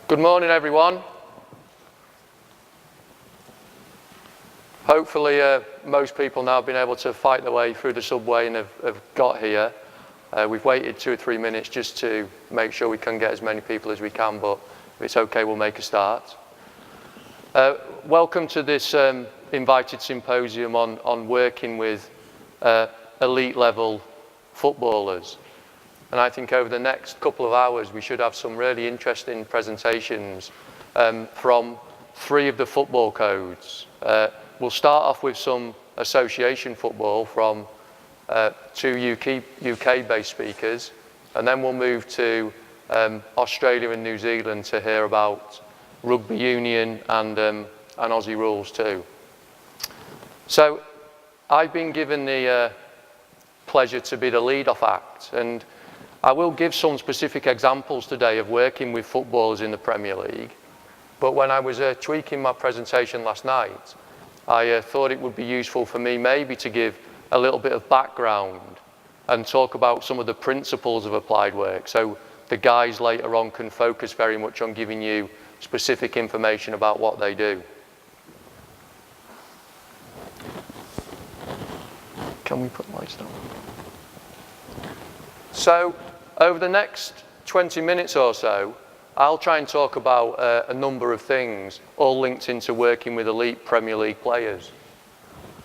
Good morning, everyone. Hopefully, most people now have been able to fight their way through the subway and have got here. We've waited 2 or 3 minutes just to make sure we can get as many people as we can, but if it's okay, we'll make a start. Welcome to this invited symposium on working with elite level footballers. And I think over the next couple of hours, we should have some really interesting presentations from 3 of the football codes. We'll start off with some association football from 2 UK-based speakers, and then we'll move to Australia and New Zealand to hear about rugby union and Aussie rules too. So I've been given the pleasure to be the lead-off act, and I will give some specific examples today of working with footballers in the Premier League, but when I was tweaking my presentation last night, I thought it would be useful for me maybe to give a little bit of background and talk about some of the principles of applied work, so the guys later on can focus very much on giving you specific information about what they do. Can we put lights down? So, over the next 20 minutes or so, I'll try and talk about a number of things, all linked into working with elite Premier League players.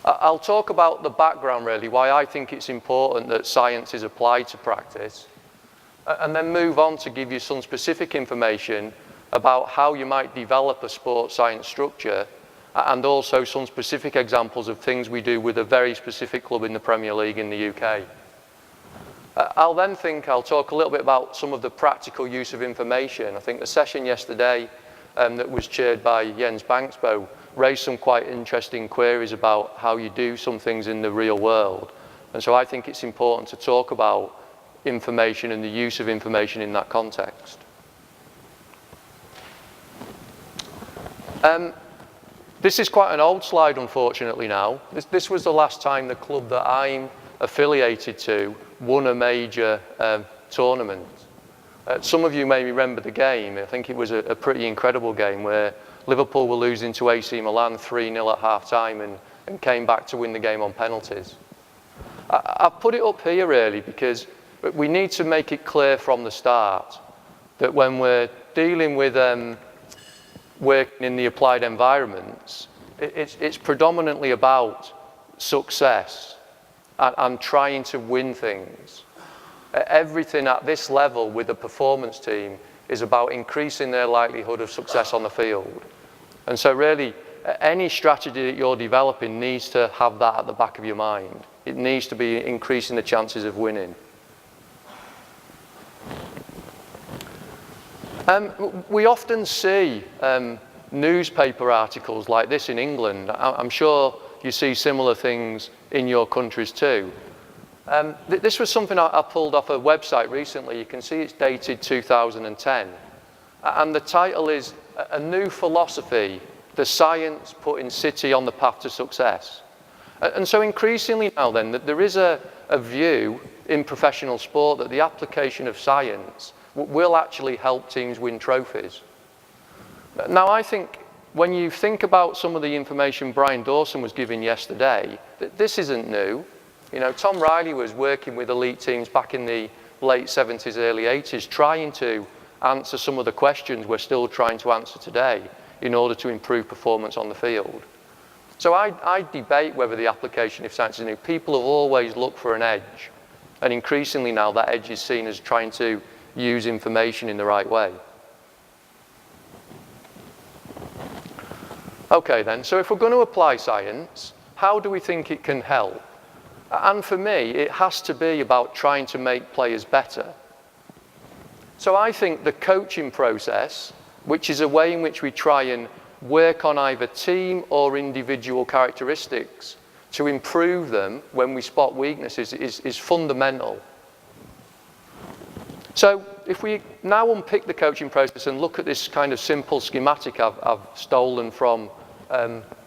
I'll talk about the background, really, why I think it's important that science is applied to practice, and then move on to give you some specific information about how you might develop a sports science structure, and also some specific examples of things we do with a very specific club in the Premier League in the UK. I'll talk a little bit about some of the practical use of information. I think the session yesterday that was chaired by Jens Banksbo raised some quite interesting queries about how you do some things in the real world. And so I think it's important to talk about information and the use of information in that context. This is quite an old slide, unfortunately, now. This was the last time the club that I'm affiliated to won a major tournament. Some of you may remember the game. I think it was a pretty incredible game where Liverpool were losing to AC Milan 3-0 at half-time and came back to win the game on penalties. I've put it up here really because we need to make it clear from the start that when we're dealing with working in the applied environments, it's predominantly about success and trying to win things. Everything at this level with the performance team is about increasing their likelihood of success on the field. And so really, any strategy that you're developing needs to have that at the back of your mind. It needs to be increasing the chances of winning. We often see newspaper articles like this in England. I'm sure you see similar things in your countries too. This was something I pulled off a website recently. You can see it's dated 2010. And the title is A New Philosophy, the Science Putting City on the Path to Success. And so increasingly now then, that there is a view in professional sport that the application of science will actually help teams win trophies. Now I think when you think about some of the information Brian Dawson was giving yesterday, this isn't new. You know, Tom Riley was working with elite teams back in the late 70s, early 80s, trying to answer some of the questions we're still trying to answer today in order to improve performance on the field. So I debate whether the application of science is new. People have always looked for an edge, and increasingly now that edge is seen as trying to use information in the right way. Okay then, so if we're going to apply science, how do we think it can help? And for me, it has to be about trying to make players better. So I think the coaching process, which is a way in which we try and work on either team or individual characteristics to improve them when we spot weaknesses, is fundamental. So if we now unpick the coaching process and look at this kind of simple schematic I've stolen from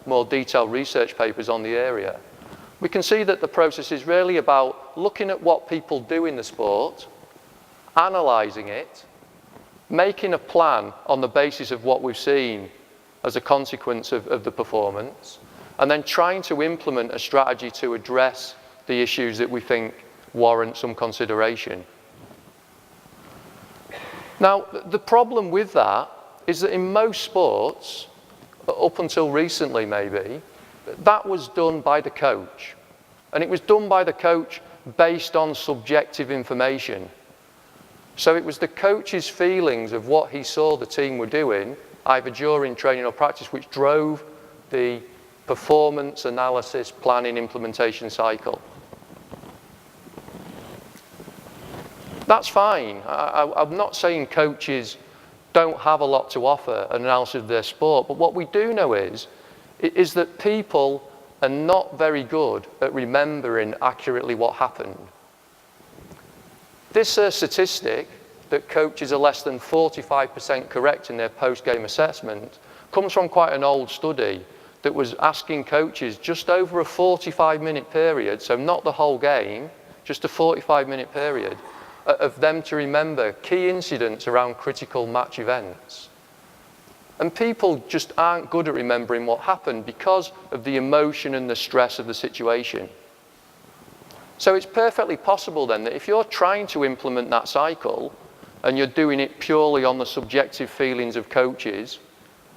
more detailed research papers on the area, we can see that the process is really about looking at what people do in the sport, analysing it, making a plan on the basis of what we've seen as a consequence of the performance, and then trying to implement a strategy to address the issues that we think warrant some consideration. Now, the problem with that is that in most sports, up until recently maybe, that was done by the coach. And it was done by the coach based on subjective information. So it was the coach's feelings of what he saw the team were doing, either during training or practice, which drove the performance, analysis, planning, implementation cycle. That's fine. I'm not saying coaches don't have a lot to offer an analysis of their sport, but what we do know is that people are not very good at remembering accurately what happened. This statistic that coaches are less than 45% correct in their post-game assessment comes from quite an old study that was asking coaches just over a 45-minute period, so not the whole game, just a 45-minute period, of them to remember key incidents around critical match events. And people just aren't good at remembering what happened because of the emotion and the stress of the situation. So it's perfectly possible then that if you're trying to implement that cycle and you're doing it purely on the subjective feelings of coaches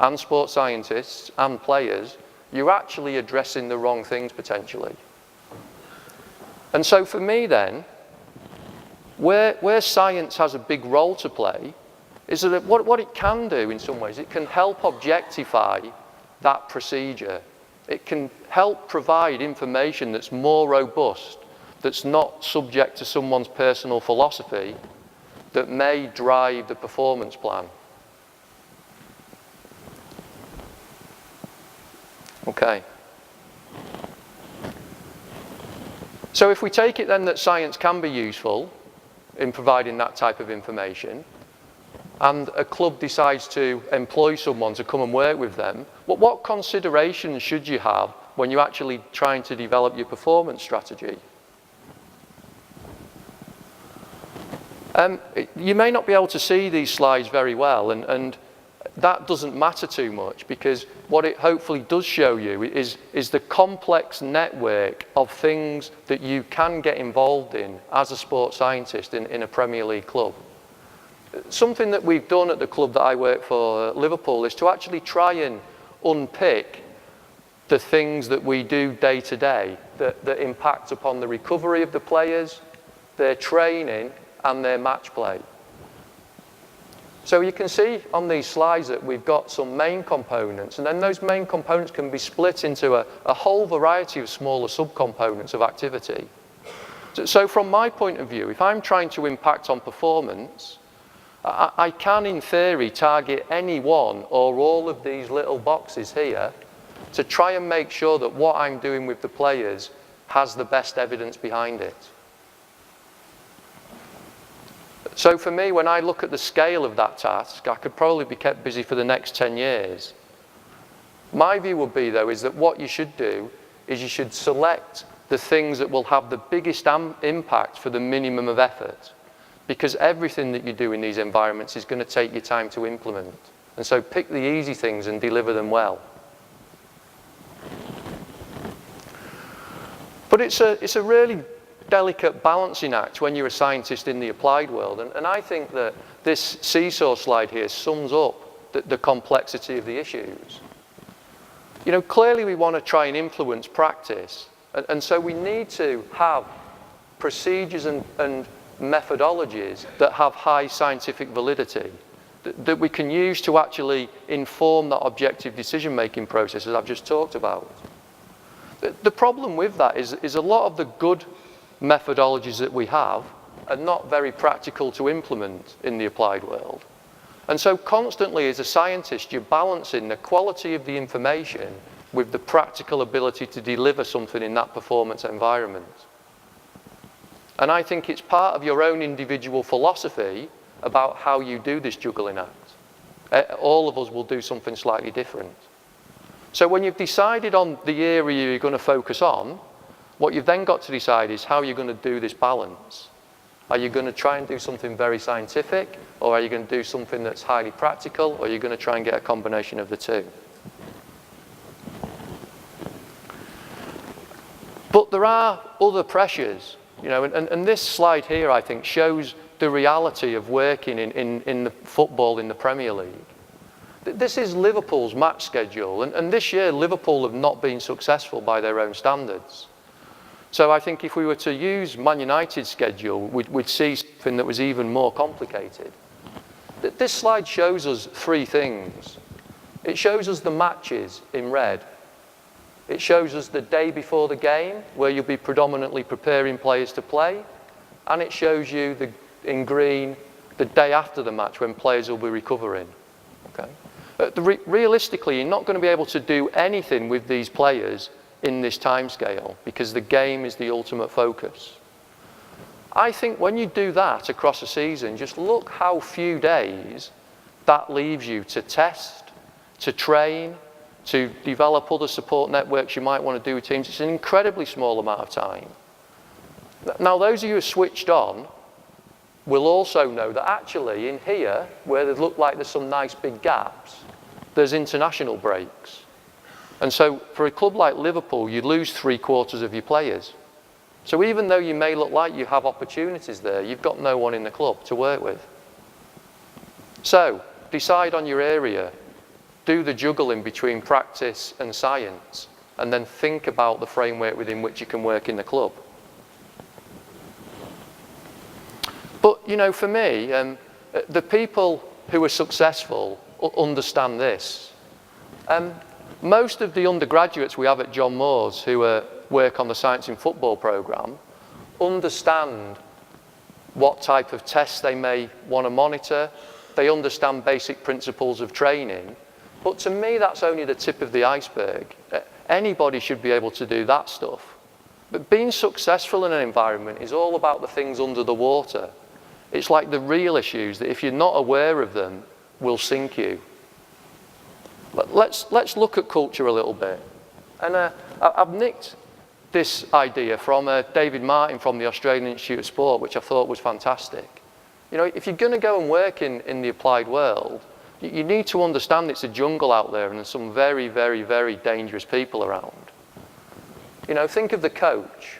and sports scientists and players, you're actually addressing the wrong things potentially. And so for me then, where science has a big role to play is that what it can do in some ways, it can help objectify that procedure. It can help provide information that's more robust, that's not subject to someone's personal philosophy, that may drive the performance plan. Okay. So if we take it then that science can be useful in providing that type of information, and a club decides to employ someone to come and work with them, what considerations should you have when you're actually trying to develop your performance strategy? You may not be able to see these slides very well, and that doesn't matter too much, because what it hopefully does show you is the complex network of things that you can get involved in as a sports scientist in a Premier League club. Something that we've done at the club that I work for, Liverpool, is to actually try and unpick the things that we do day to day that impact upon the recovery of the players, their training, and their match play. So you can see on these slides that we've got some main components, and then those main components can be split into a whole variety of smaller subcomponents of activity. So from my point of view, if I'm trying to impact on performance, I can, in theory, target any one or all of these little boxes here to try and make sure that what I'm doing with the players has the best evidence behind it. So for me, when I look at the scale of that task, I could probably be kept busy for the next 10 years. My view would be, though, is that what you should do is you should select the things that will have the biggest impact for the minimum of effort, because everything that you do in these environments is going to take you time to implement. And so pick the easy things and deliver them well. But it's a really delicate balancing act when you're a scientist in the applied world. And I think that this seesaw slide here sums up the complexity of the issues. You know, clearly we want to try and influence practice. And so we need to have procedures and methodologies that have high scientific validity, that we can use to actually inform that objective decision-making process, as I've just talked about. The problem with that is a lot of the good methodologies that we have are not very practical to implement in the applied world. And so constantly as a scientist, you're balancing the quality of the information with the practical ability to deliver something in that performance environment. And I think it's part of your own individual philosophy about how you do this juggling act. All of us will do something slightly different. So when you've decided on the area you're going to focus on, what you've then got to decide is how you're going to do this balance. Are you going to try and do something very scientific, or are you going to do something that's highly practical, or are you going to try and get a combination of the two? But there are other pressures, you know, and this slide here, I think, shows the reality of working in the football in the Premier League. This is Liverpool's match schedule, and this year Liverpool have not been successful by their own standards. So I think if we were to use Man United's schedule, we'd see something that was even more complicated. This slide shows us three things. It shows us the matches in red. It shows us the day before the game, where you'll be predominantly preparing players to play. And it shows you, in green, the day after the match, when players will be recovering. Okay? Realistically, you're not going to be able to do anything with these players in this timescale, because the game is the ultimate focus. I think when you do that across a season, just look how few days that leaves you to test, to train, to develop other support networks you might want to do with teams. It's an incredibly small amount of time. Now, those of you who are switched on will also know that actually in here, where they look like there's some nice big gaps, there's international breaks. And so for a club like Liverpool, you lose 3/4 of your players. So even though you may look like you have opportunities there, you've got no one in the club to work with. So decide on your area, do the juggling between practice and science, and then think about the framework within which you can work in the club. But, you know, for me, the people who are successful understand this. Most of the undergraduates we have at John Moores who work on the Science in Football programme understand what type of tests they may want to monitor. They understand basic principles of training. But to me, that's only the tip of the iceberg. Anybody should be able to do that stuff. But being successful in an environment is all about the things under the water. It's like the real issues that if you're not aware of them, will sink you. Let's look at culture a little bit. And I've nicked this idea from David Martin from the Australian Institute of Sport, which I thought was fantastic. You know, if you're going to go and work in the applied world, you need to understand it's a jungle out there and there's some very, very, very dangerous people around. You know, think of the coach.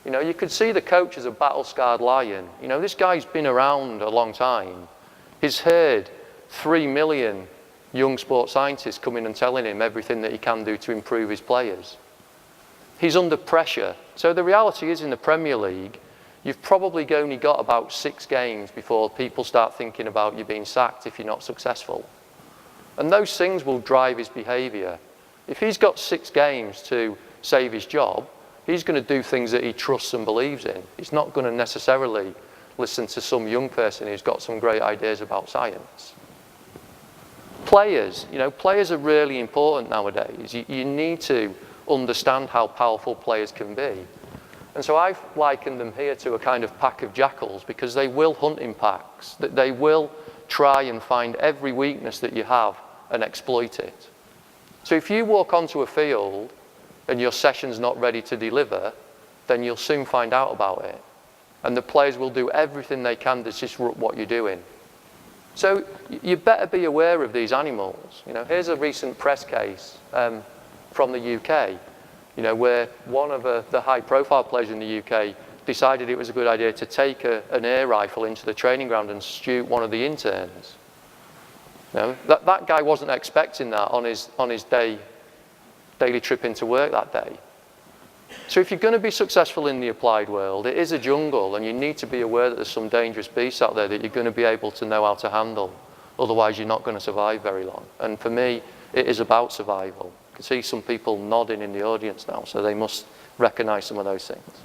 You know, you could see the coach as a battle-scarred lion. You know, this guy's been around a long time. He's heard 3 million young sports scientists coming and telling him everything that he can do to improve his players. He's under pressure. So the reality is in the Premier League, you've probably only got about 6 games before people start thinking about you being sacked if you're not successful. And those things will drive his behaviour. If he's got 6 games to save his job, he's going to do things that he trusts and believes in. He's not going to necessarily listen to some young person who's got some great ideas about science. Players, you know, players are really important nowadays. You need to understand how powerful players can be. And so I've likened them here to a kind of pack of jackals, because they will hunt in packs, that they will try and find every weakness that you have and exploit it. So if you walk onto a field and your session's not ready to deliver, then you'll soon find out about it. And the players will do everything they can to disrupt what you're doing. So you better be aware of these animals. You know, here's a recent press case from the UK, you know, where one of the high-profile players in the UK decided it was a good idea to take an air rifle into the training ground and shoot one of the interns. You know, that guy wasn't expecting that on his daily trip into work that day. So if you're going to be successful in the applied world, it is a jungle, and you need to be aware that there's some dangerous beasts out there that you're going to be able to know how to handle. Otherwise, you're not going to survive very long. And for me, it is about survival. I can see some people nodding in the audience now, so they must recognize some of those things.